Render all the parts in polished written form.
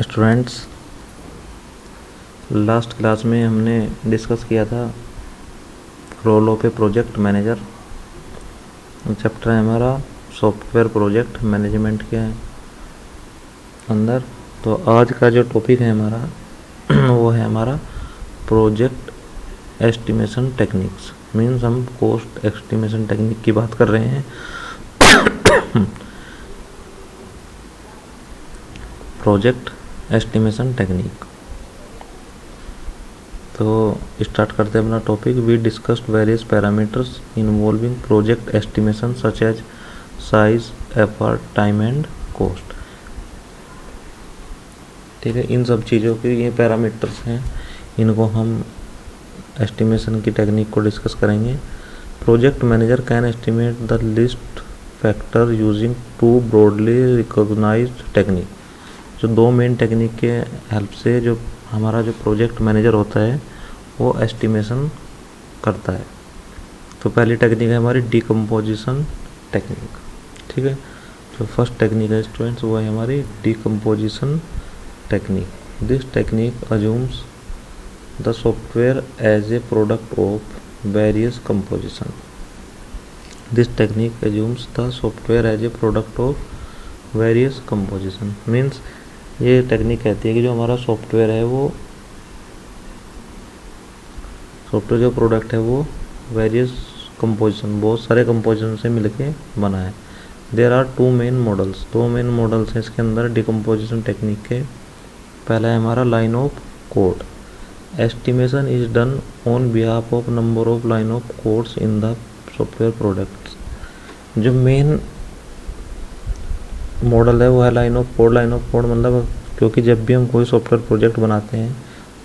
Students, last class में हमने discuss किया था role of a project manager. Chapter है हमारा सॉफ्टवेयर प्रोजेक्ट मैनेजमेंट के अंदर। तो आज का जो टॉपिक है हमारा वो है हमारा प्रोजेक्ट एस्टिमेशन टेक्निक्स। मीन्स हम कॉस्ट एस्टिमेशन टेक्निक की बात कर रहे हैं। Project estimation technique. तो स्टार्ट करते हैं अपना topic. We discussed various parameters involving project estimation such as size, effort, time and cost. ठीक है, इन सब चीज़ों के ये पैरामीटर्स हैं, इनको हम एस्टिमेशन की टेक्निक को डिस्कस करेंगे। Project manager can estimate the list factor using two broadly recognised technique. जो दो मेन टेक्निक के हेल्प से जो हमारा जो प्रोजेक्ट मैनेजर होता है वो एस्टिमेशन करता है। तो पहली टेक्निक है हमारी डिकम्पोजिशन टेक्निक। ठीक है, जो फर्स्ट टेक्निक है स्टूडेंट्स वो है हमारी decomposition technique. This technique assumes the software as a product of various composition. This technique assumes the software as a product of various composition. Means ये टेक्निक कहती है कि जो हमारा सॉफ्टवेयर है वो सॉफ्टवेयर जो प्रोडक्ट है वो वेरियस कंपोजिशन, बहुत सारे कंपोजिशन से मिलके बना है। There are two main models, दो मेन मॉडल्स हैं इसके अंदर डिकम्पोजिशन टेक्निक के। पहला है हमारा line of code. Estimation is done on behalf of number of line of codes in the software products. जो मेन मॉडल है वो है line of code. Line of code मतलब क्योंकि जब भी हम कोई सॉफ्टवेयर प्रोजेक्ट बनाते हैं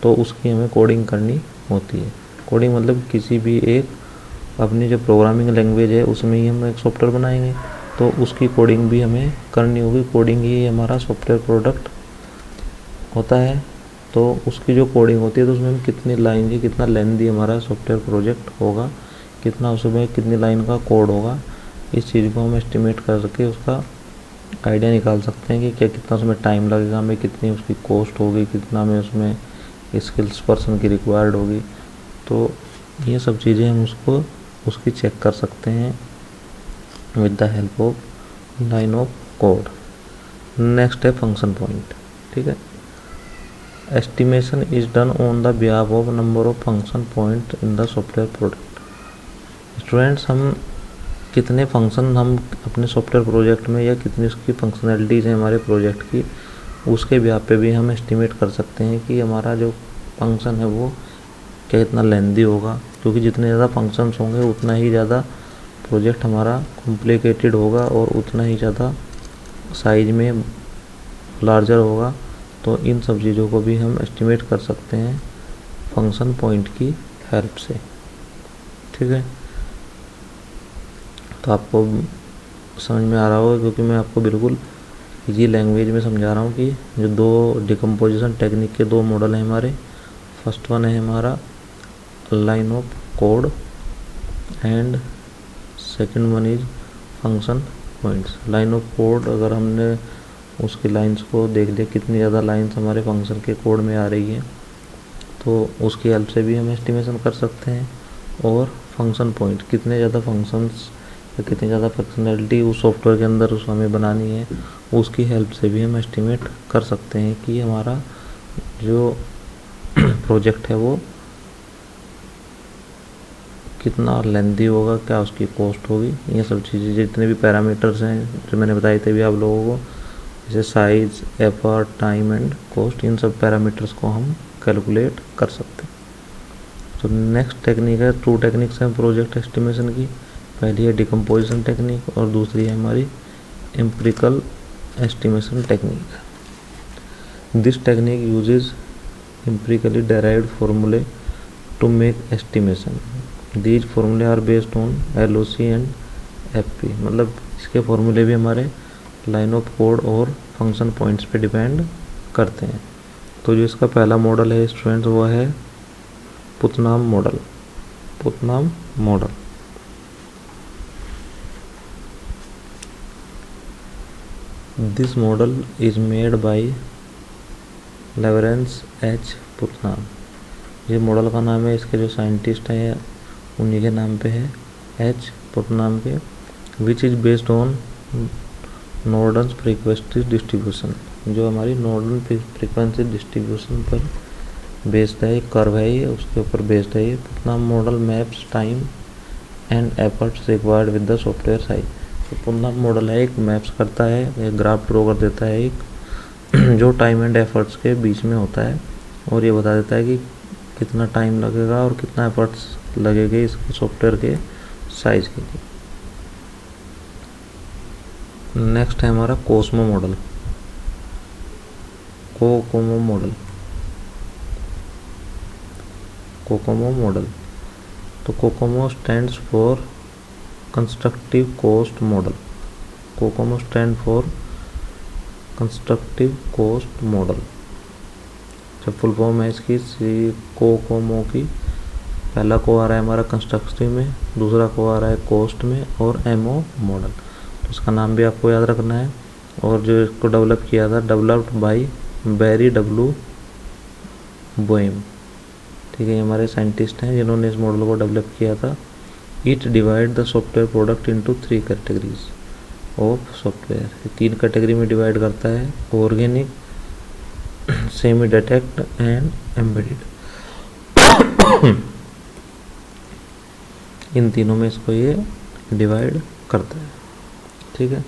तो उसकी हमें कोडिंग करनी होती है। कोडिंग मतलब किसी भी एक अपनी जो प्रोग्रामिंग लैंग्वेज है उसमें ही हम एक सॉफ्टवेयर बनाएंगे तो उसकी कोडिंग भी हमें करनी होगी। कोडिंग ही हमारा सॉफ्टवेयर प्रोडक्ट होता है। तो उसकी जो कोडिंग होती है तो उसमें हम कितनी लाइन की, कितना लेंथी हमारा सॉफ्टवेयर प्रोजेक्ट होगा, कितना उसमें कितनी लाइन का कोड होगा, इस चीज़ को हम एस्टिमेट करके उसका आइडिया निकाल सकते हैं कि क्या कितना उसमें टाइम लगेगा, हमें कितनी उसकी कॉस्ट होगी, कितना हमें उसमें स्किल्स पर्सन की रिक्वायर्ड होगी। तो ये सब चीज़ें हम उसको उसकी चेक कर सकते हैं with the help of line of code. Next है फंक्शन पॉइंट। ठीक है, estimation is done on the behalf of number of function point in the software product. Students, हम कितने फंक्शन हम अपने सॉफ्टवेयर प्रोजेक्ट में या कितनी उसकी फंक्शनैलिटीज़ हैं हमारे प्रोजेक्ट की, उसके बिहाफ पे भी हम एस्टिमेट कर सकते हैं कि हमारा जो फंक्शन है वो क्या कितना लेंदी होगा। क्योंकि जितने ज़्यादा फंक्शंस होंगे उतना ही ज़्यादा प्रोजेक्ट हमारा कॉम्प्लिकेटेड होगा और उतना ही ज़्यादा साइज में लार्जर होगा। तो इन सब चीज़ों को भी हम एस्टिमेट कर सकते हैं फंक्शन पॉइंट की हेल्प से। ठीक है, तो आपको समझ में आ रहा होगा क्योंकि मैं आपको बिल्कुल इजी लैंग्वेज में समझा रहा हूँ कि जो दो डिकम्पोजिशन टेक्निक के दो मॉडल हैं हमारे। फर्स्ट वन है हमारा line of code and second one is function points. Line of code अगर हमने उसकी लाइंस को देख लिया कितनी ज़्यादा लाइंस हमारे फंक्शन के कोड में आ रही है तो उसकी हेल्प से भी हम एस्टिमेशन कर सकते हैं। और फंक्शन पॉइंट कितने ज़्यादा फंक्शंस या कितनी ज़्यादा फंक्शनैलिटी उस सॉफ्टवेयर के अंदर उस हमें बनानी है उसकी हेल्प से भी हम एस्टिमेट कर सकते हैं कि हमारा जो प्रोजेक्ट है वो कितना लेंथी होगा, क्या उसकी कॉस्ट होगी। ये सब चीज़ें जितने भी पैरामीटर्स हैं जो मैंने बताए थे भी आप लोगों को, जैसे size, effort, time and cost, इन सब पैरामीटर्स को हम कैलकुलेट कर सकते हैं। तो नेक्स्ट टेक्निक है, टू टेक्निक्स हैं प्रोजेक्ट एस्टिमेशन की। पहली है डिकम्पोजिशन टेक्निक और दूसरी है हमारी empirical estimation technique. This technique uses empirically derived formulae to make estimation. These formulae are based on LOC and FP। मतलब इसके फॉर्मूले भी हमारे लाइन ऑफ कोड और फंक्शन पॉइंट्स पे डिपेंड करते हैं। तो जो इसका पहला मॉडल है स्टूडेंट्स वो है Putnam model. Putnam model This model is made by Lawrence H Putnam, ये मॉडल का नाम है, इसके जो साइंटिस्ट हैं उन्हीं के नाम पे है, एच पुतनाम के। Which is based on Norden frequency distribution, जो हमारी नॉर्डन फ्रीक्वेंसी डिस्ट्रीब्यूशन पर बेस्ड है, एक कर्व है ये, उसके ऊपर बेस्ड है ये। Putnam model maps time and efforts required with the software size. तो पुतनाम मॉडल है, एक मैप्स करता है, एक ग्राफ ड्रॉ कर देता है एक जो टाइम एंड एफर्ट्स के बीच में होता है, और ये बता देता है कि कितना टाइम लगेगा और कितना एफर्ट्स लगेंगे इसके सॉफ्टवेयर के साइज के लिए। नेक्स्ट है हमारा cosmo model, COCOMO model, COCOMO model. तो COCOMO stands for constructive cost model, COCOMO stand for constructive cost model. जब फुल फॉर्म है इसकी कोकोमो की, पहला को आ रहा है हमारा कंस्ट्रक्टिव में, दूसरा को आ रहा है कॉस्ट में, और एमओ मॉडल। तो इसका नाम भी आपको याद रखना है। और जो इसको डेवलप किया था, डेवलप्ड बाय बैरी डब्ल्यू बोएम, ठीक है, ये हमारे साइंटिस्ट हैं जिन्होंने इस मॉडल को डेवलप किया था। It divide the software product into 3 categories of software, 3 category में डिवाइड करता है, organic, semi detect and embedded. इन तीनों में इसको ये डिवाइड करता है, ठीक है।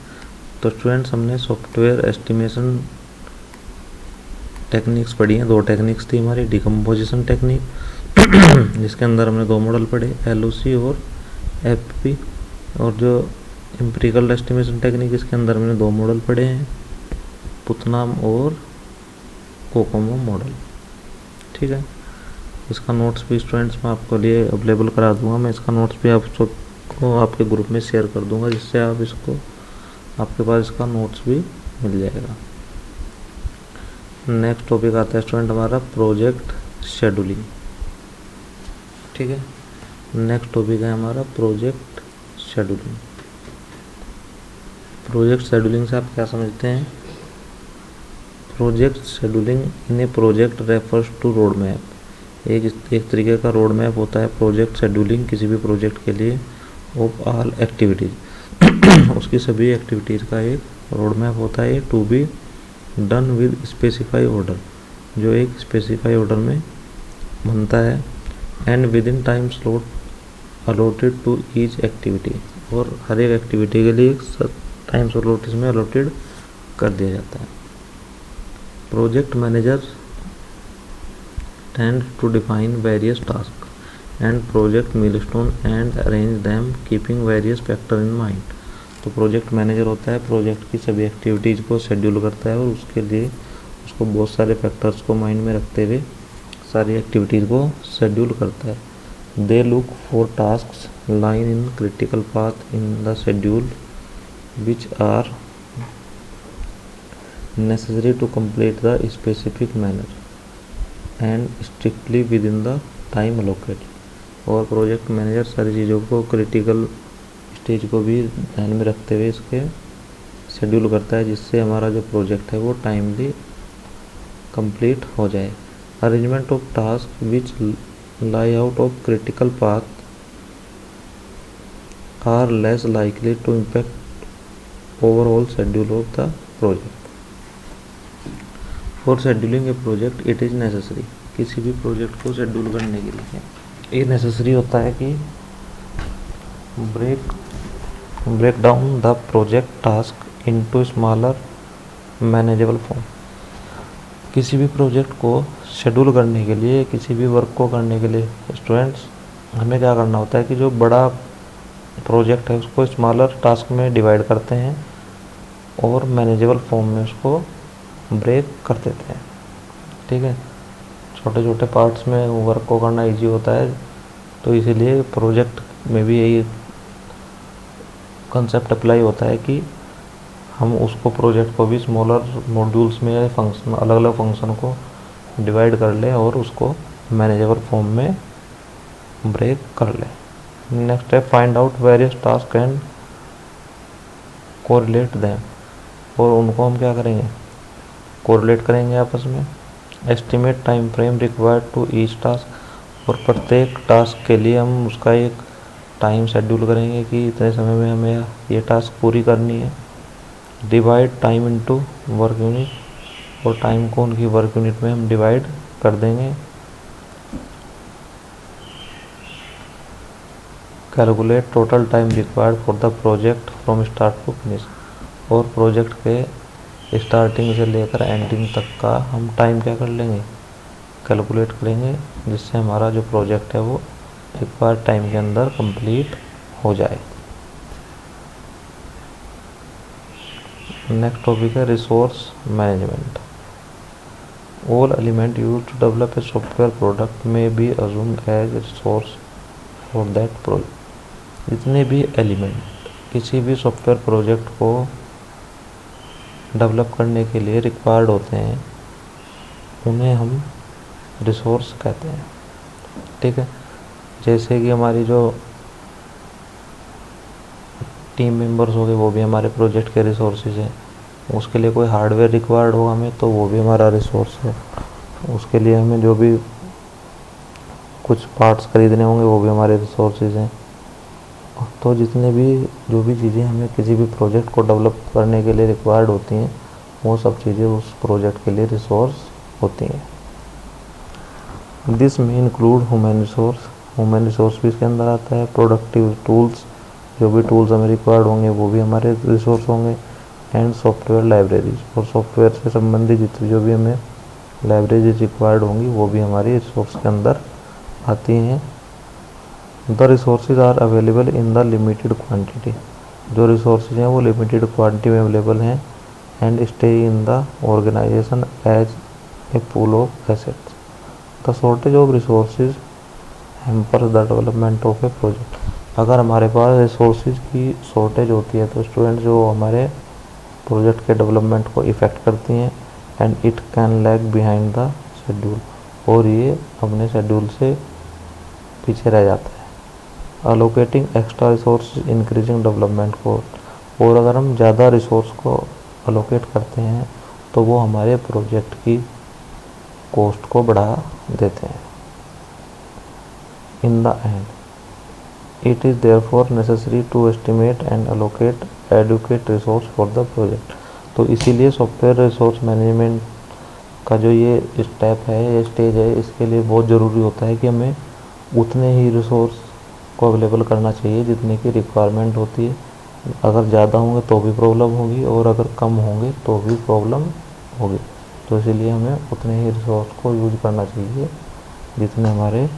तो स्टूडेंट्स, हमने सॉफ्टवेयर एस्टिमेशन टेक्निक्स पढ़ी हैं। 2 टेक्निक्स थी हमारी, डिकम्पोजिशन टेक्निक जिसके अंदर हमने 2 मॉडल पढ़े, एलओसी और एफपी, और जो एम्पिरिकल एस्टिमेशन टेक्निक, इसके अंदर हमने 2 मॉडल पढ़े हैं, पुतनाम और कोकोमो मॉडल, ठीक है। इसका नोट्स भी स्टूडेंट्स मैं आपको लिए अवेलेबल करा दूंगा, मैं इसका नोट्स भी आप सबको आपके ग्रुप में शेयर कर दूंगा, जिससे आप इसको, आपके पास इसका नोट्स भी मिल जाएगा। नेक्स्ट टॉपिक आता है स्टूडेंट हमारा प्रोजेक्ट शेड्यूलिंग, ठीक है। नेक्स्ट टॉपिक है हमारा प्रोजेक्ट शेड्यूलिंग। प्रोजेक्ट शेड्यूलिंग से आप क्या समझते हैं? Project scheduling in a project refers to road map, एक तरीके का रोड मैप होता है प्रोजेक्ट शेड्यूलिंग किसी भी प्रोजेक्ट के लिए, ऑफ ऑल एक्टिविटीज़ उसकी सभी एक्टिविटीज़ का एक रोड मैप होता है, to be done with specify order, जो एक स्पेसिफाई ऑर्डर में बनता है, and within time slot allotted to each activity, और हर एक एक्टिविटी के लिए टाइम स्लॉट इसमें अलॉटेड कर दिया जाता है। Project manager tend to define various task and project milestone and arrange them keeping various factor in mind. तो प्रोजेक्ट मैनेजर होता है, प्रोजेक्ट की सभी एक्टिविटीज़ को शेड्यूल करता है, और उसके लिए उसको बहुत सारे फैक्टर्स को माइंड में रखते हुए सारी एक्टिविटीज़ को शेड्यूल करता है। They look for tasks lying in critical path in the schedule which are necessary to complete the specific manner and strictly within the time allocated। और प्रोजेक्ट मैनेजर सारी चीज़ों को क्रिटिकल स्टेज को भी ध्यान में रखते हुए इसके शेड्यूल करता है, जिससे हमारा जो प्रोजेक्ट है वो टाइमली कंप्लीट हो जाए। Arrangement of task which lie out of critical path are less likely to impact overall schedule of the project. For scheduling a project it is necessary, किसी भी प्रोजेक्ट को शेड्यूल करने के लिए ये नेसेसरी होता है कि break down the project task into smaller manageable form. किसी भी प्रोजेक्ट को शेड्यूल करने के लिए, किसी भी वर्क को करने के लिए स्टूडेंट्स हमें क्या करना होता है कि जो बड़ा प्रोजेक्ट है उसको स्मॉलर टास्क में डिवाइड करते हैं और मैनेजेबल फॉर्म में उसको ब्रेक कर देते हैं, ठीक है। छोटे छोटे पार्ट्स में वर्क को करना इजी होता है, तो इसीलिए प्रोजेक्ट में भी यही कंसेप्ट अप्लाई होता है कि हम उसको प्रोजेक्ट को भी स्मॉलर मॉड्यूल्स में या फंक्शन, अलग अलग फंक्शन को डिवाइड कर लें और उसको मैनेजेबल फॉर्म में ब्रेक कर लें। नेक्स्ट है find out various task and correlate them, और उनको हम क्या करेंगे, कोरिलेट करेंगे आपस में, estimate time frame required to each task, और प्रत्येक टास्क के लिए हम उसका एक टाइम शेड्यूल करेंगे कि इतने समय में हमें ये टास्क पूरी करनी है। Divide time into work unit, और टाइम को उनकी वर्क यूनिट में हम डिवाइड कर देंगे। Calculate total time required for the project from start to finish, और प्रोजेक्ट के स्टार्टिंग से लेकर एंडिंग तक का हम टाइम क्या कर लेंगे, कैलकुलेट करेंगे, जिससे हमारा जो प्रोजेक्ट है वो रिक्वायर्ड टाइम के अंदर कंप्लीट हो जाए। नेक्स्ट टॉपिक है resource management. All element use to develop a software product में be assumed as resource for that project. जितने भी एलिमेंट किसी भी सॉफ्टवेयर प्रोजेक्ट को डेवलप करने के लिए रिक्वायर्ड होते हैं, उन्हें हम रिसोर्स कहते हैं। ठीक है, जैसे कि हमारी जो टीम मेंबर्स हो गए वो भी हमारे प्रोजेक्ट के रिसोर्सेज हैं। उसके लिए कोई हार्डवेयर रिक्वायर्ड हो हमें, तो वो भी हमारा रिसोर्स है। उसके लिए हमें जो भी कुछ पार्ट्स खरीदने होंगे वो भी हमारे रिसोर्सेज हैं। तो जितने भी जो भी चीज़ें हमें किसी भी प्रोजेक्ट को डेवलप करने के लिए रिक्वायर्ड होती हैं, वो सब चीज़ें उस प्रोजेक्ट के लिए रिसोर्स होती हैं। दिस में include human resource, human resource भी इसके अंदर आता है। प्रोडक्टिव टूल्स, जो भी टूल्स हमें रिक्वायर्ड होंगे वो भी हमारे रिसोर्स होंगे। एंड सॉफ्टवेयर लाइब्रेरीज, और सॉफ्टवेयर से संबंधित जितनी जो भी हमें लाइब्रेरीज रिक्वायर्ड होंगी वो भी हमारी रिसोर्स के अंदर आती हैं। The resources are available in the limited quantity, जो रिसोर्सेज हैं वो लिमिटेड क्वांटिटी में अवेलेबल हैं। And stay in the organisation as a pool of assets. The shortage of resources hampers the development of a project. अगर हमारे पास resources की shortage होती है तो स्टूडेंट जो हमारे प्रोजेक्ट के डेवलपमेंट को इफ़ेक्ट करती हैं। And it can lag behind the schedule, और ये अपने शेड्यूल से पीछे रह जाता है। Allocating extra resource increasing development cost, और अगर हम ज़्यादा रिसोर्स को अलोकेट करते हैं तो वो हमारे प्रोजेक्ट की कॉस्ट को बढ़ा देते हैं। In the end it is therefore necessary to estimate and allocate adequate resource for the project. तो इसीलिए सॉफ्टवेयर रिसोर्स मैनेजमेंट का जो ये स्टेप है, ये स्टेज है, इसके लिए बहुत ज़रूरी होता है कि हमें उतने ही रिसोर्स को अवेलेबल करना चाहिए जितने की रिक्वायरमेंट होती है। अगर ज़्यादा होंगे तो भी प्रॉब्लम होगी, और अगर कम होंगे तो भी प्रॉब्लम होगी। तो इसीलिए हमें उतने ही रिसोर्स को यूज करना चाहिए जितने हमारे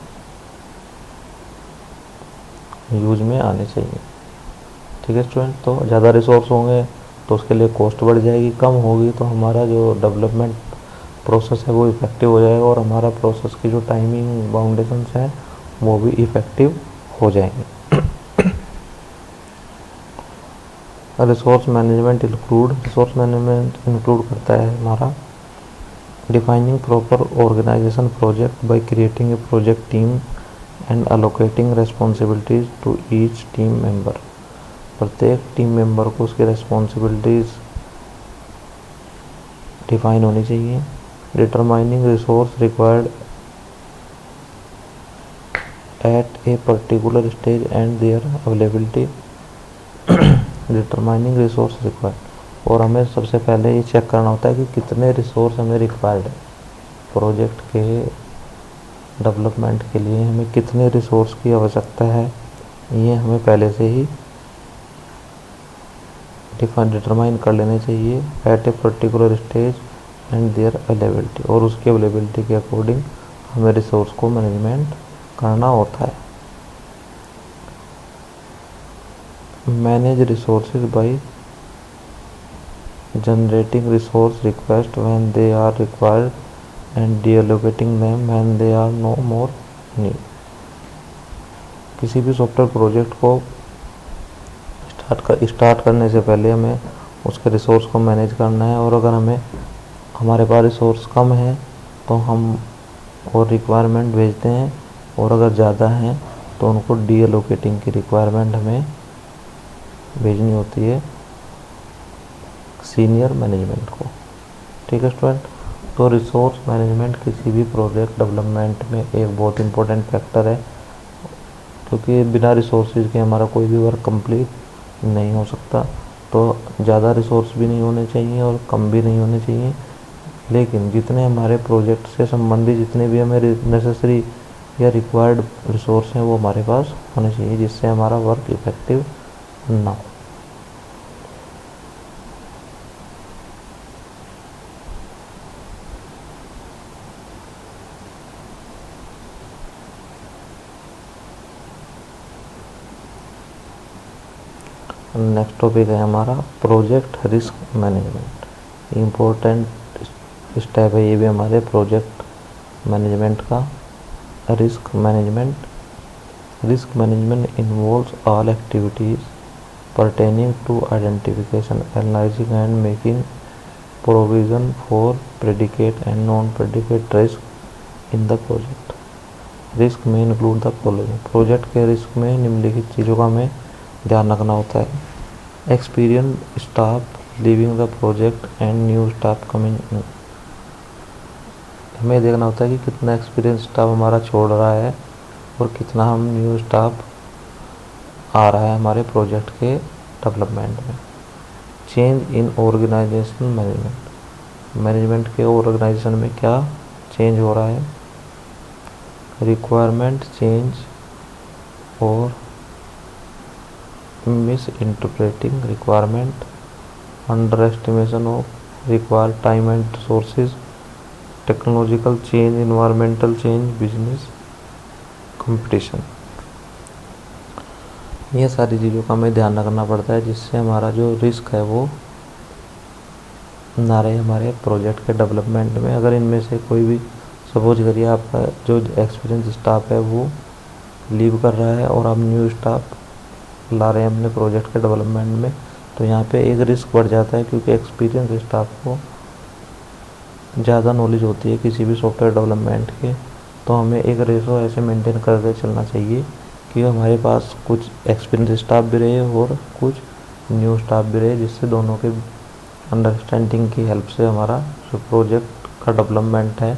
यूज में आने चाहिए। ठीक है स्टूडेंट, तो ज़्यादा रिसोर्स होंगे तो उसके लिए कॉस्ट बढ़ जाएगी, कम होगी तो हमारा जो डेवलपमेंट प्रोसेस है वो इफ़ेक्टिव हो जाएगा, और हमारा प्रोसेस की जो टाइमिंग बाउंडेशंस हैं वो भी इफ़ेक्टिव हो जाएंगे। रिसोर्स मैनेजमेंट इंक्लूड करता है हमारा defining proper organisation project by creating a project team and allocating responsibilities to each team member. प्रत्येक टीम मेंबर को उसकी रेस्पॉन्सिबिलिटीज डिफाइन होनी चाहिए। Determining resource required at a particular stage and their availability, determining resource required, और हमें सबसे पहले ये चेक करना होता है कि कितने रिसोर्स हमें रिक्वायर्ड है। प्रोजेक्ट के डेवलपमेंट के लिए हमें कितने रिसोर्स की आवश्यकता है, ये हमें पहले से ही डिटरमाइन कर लेने चाहिए at a particular stage and their availability, और उसकी अवेलेबिलिटी के अकॉर्डिंग हमें रिसोर्स को मैनेजमेंट करना होता है। Manage resources by generating resource request when they are required and deallocating them when they are no more need. किसी भी सॉफ्टवेयर प्रोजेक्ट को स्टार्ट करने से पहले हमें उसके रिसोर्स को मैनेज करना है, और अगर हमारे पास रिसोर्स कम है तो हम और रिक्वायरमेंट भेजते हैं, और अगर ज़्यादा हैं तो उनको डीअलोकेटिंग की रिक्वायरमेंट हमें भेजनी होती है सीनियर मैनेजमेंट को। ठीक है स्टूडेंट, तो रिसोर्स मैनेजमेंट किसी भी प्रोजेक्ट डेवलपमेंट में एक बहुत इंपॉर्टेंट फैक्टर है, क्योंकि बिना रिसोर्सेज के हमारा कोई भी वर्क कंप्लीट नहीं हो सकता। तो ज़्यादा रिसोर्स भी नहीं होने चाहिए और कम भी नहीं होने चाहिए, लेकिन जितने हमारे प्रोजेक्ट से संबंधित जितने भी हमें नेसेसरी या रिक्वायर्ड रिसोर्स हैं वो हमारे पास होने चाहिए, जिससे हमारा वर्क इफेक्टिव ना हो। नेक्स्ट टॉपिक है हमारा project risk management. Important step है ये भी हमारे प्रोजेक्ट मैनेजमेंट का। Risk management involves all activities pertaining to identification, analyzing and making provision for predicate and non-predicate risk in the project. Risk में इंक्लूड द फॉलोइंग। प्रोजेक्ट के risk में निम्नलिखित चीज़ों का हमें ध्यान रखना होता है। Experience staff leaving the project and new staff coming in. हमें देखना होता है कि कितना एक्सपीरियंस स्टाफ हमारा छोड़ रहा है और कितना हम न्यू स्टाफ आ रहा है हमारे प्रोजेक्ट के डेवलपमेंट में। चेंज इन ऑर्गेनाइजेशनल मैनेजमेंट के ऑर्गेनाइजेशन में क्या चेंज हो रहा है। रिक्वायरमेंट चेंज और miss interpreting requirement, under estimation of required time and resources, technological change, environmental change, business competition. ये सारी चीज़ों का हमें ध्यान रखना पड़ता है, जिससे हमारा जो रिस्क है वो ना रहे हमारे प्रोजेक्ट के डेवलपमेंट में। अगर इनमें से कोई भी, सपोज करिए आपका जो एक्सपीरियंस स्टाफ है वो लीव कर रहा है और आप न्यू स्टाफ ला रहे हैं अपने प्रोजेक्ट के डेवलपमेंट में, तो यहाँ पे एक रिस्क बढ़ जाता है, क्योंकि एक्सपीरियंस स्टाफ को ज़्यादा नॉलेज होती है किसी भी सॉफ्टवेयर डेवलपमेंट के। तो हमें एक रेशो ऐसे मेंटेन करके चलना चाहिए कि हमारे पास कुछ एक्सपीरियंस स्टाफ भी रहे और कुछ न्यू स्टाफ भी रहे, जिससे दोनों के अंडरस्टैंडिंग की हेल्प से हमारा जो प्रोजेक्ट का डेवलपमेंट है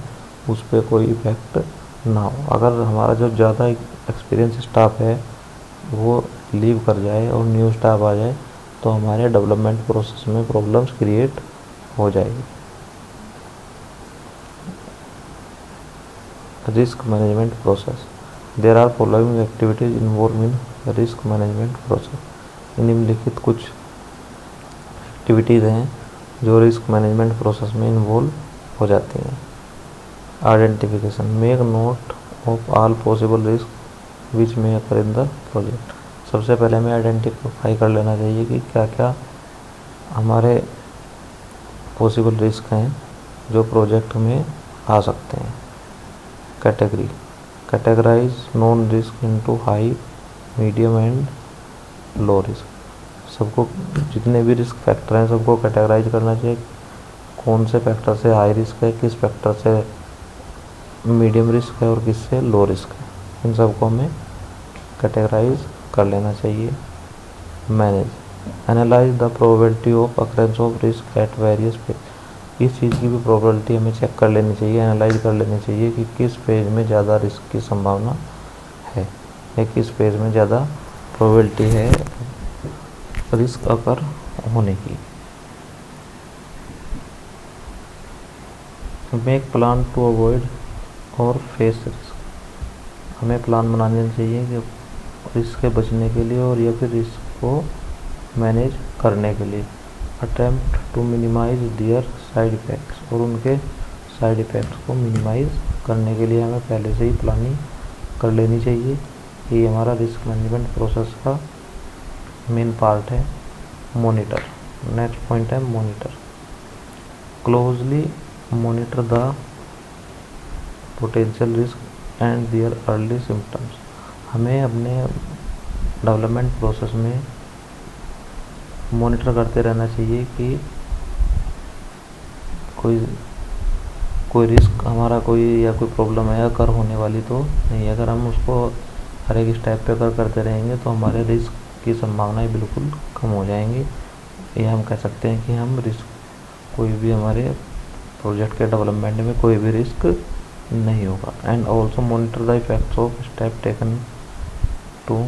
उस पर कोई इफेक्ट ना हो। अगर हमारा जो ज़्यादा एक्सपीरियंस स्टाफ है वो लीव कर जाए और न्यू स्टाफ आ जाए तो हमारे डेवलपमेंट प्रोसेस में प्रॉब्लम्स क्रिएट हो जाएगी। Risk management process. There are following activities involve in risk management process. निम्नलिखित कुछ एक्टिविटीज़ हैं जो रिस्क मैनेजमेंट प्रोसेस में इन्वॉल्व हो जाती हैं। Identification, make note of all possible risk which may occur in the project. सबसे पहले हमें आइडेंटिफाई कर लेना चाहिए कि क्या क्या हमारे पॉसिबल रिस्क हैं जो प्रोजेक्ट में आ सकते हैं। Category, categorise known risk into high, medium and low risk. सबको जितने भी रिस्क फैक्टर हैं सबको कैटेगराइज करना चाहिए, कौन से फैक्टर से हाई रिस्क है, किस फैक्टर से मीडियम रिस्क है और किससे लो रिस्क है, इन सबको हमें कैटेगराइज कर लेना चाहिए। Manage, analyse the probability of occurrence of risk at various phase. इस चीज़ की भी प्रोबेबिलिटी हमें चेक कर लेनी चाहिए, एनालाइज कर लेनी चाहिए कि किस फेज में ज़्यादा रिस्क की संभावना है या किस फेज में ज़्यादा प्रोबेबिलिटी है रिस्क अकर होने की। मेक प्लान टू अवॉइड और फेस रिस्क। हमें प्लान बनाना चाहिए कि रिस्क से बचने के लिए और या फिर रिस्क को मैनेज करने के लिए। Attempt to minimise their side effects, और उनके साइड इफ़ेक्ट्स को मिनिमाइज करने के लिए हमें पहले से ही प्लानिंग कर लेनी चाहिए। ये हमारा रिस्क मैनेजमेंट प्रोसेस का मेन पार्ट है। मॉनिटर, नेक्स्ट पॉइंट है monitor. Closely monitor the potential risk and their early symptoms. हमें अपने डेवलपमेंट प्रोसेस में मॉनिटर करते रहना चाहिए कि कोई रिस्क हमारा कोई या कोई प्रॉब्लम है अगर होने वाली तो नहीं। अगर हम उसको हर एक स्टेप पे अगर करते रहेंगे तो हमारे रिस्क की संभावनाएं बिल्कुल कम हो जाएंगी। ये हम कह सकते हैं कि हम रिस्क कोई भी हमारे प्रोजेक्ट के डेवलपमेंट में कोई भी रिस्क नहीं होगा। And also monitor the effects of step taken to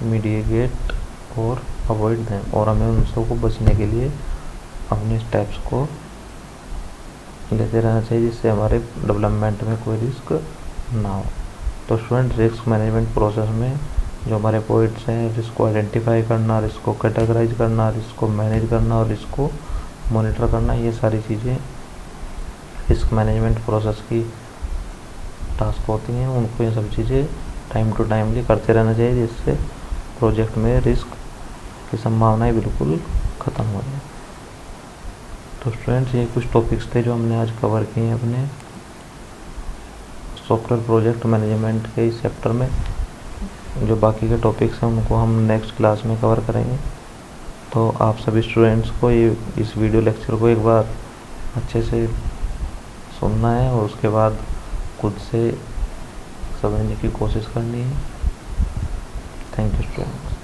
mitigate और अवॉइड देम, और हमें उन सबको बचने के लिए अपने स्टेप्स को लेते रहना चाहिए जिससे हमारे डेवलपमेंट में कोई रिस्क ना हो। तो स्टूडेंट, रिस्क मैनेजमेंट प्रोसेस में जो हमारे पॉइंट्स हैं, रिस्क को आइडेंटिफाई करना, रिस्क को कैटेगराइज करना, रिस्क को मैनेज करना और रिस्क को मॉनिटर करना, ये सारी चीज़ें रिस्क मैनेजमेंट प्रोसेस की टास्क होती हैं। उनको ये सब चीज़ें टाइम टू टाइमली करते रहना चाहिए जिससे प्रोजेक्ट में रिस्क की संभावनाएं बिल्कुल ख़त्म हो जाए। तो स्टूडेंट्स, ये कुछ टॉपिक्स थे जो हमने आज कवर किए हैं अपने सॉफ्टवेयर प्रोजेक्ट मैनेजमेंट के इस चैप्टर में। जो बाकी के टॉपिक्स हैं उनको हम नेक्स्ट क्लास में कवर करेंगे। तो आप सभी स्टूडेंट्स को ये इस वीडियो लेक्चर को एक बार अच्छे से सुनना है और उसके बाद खुद से समझने की कोशिश करनी है। Thank you students.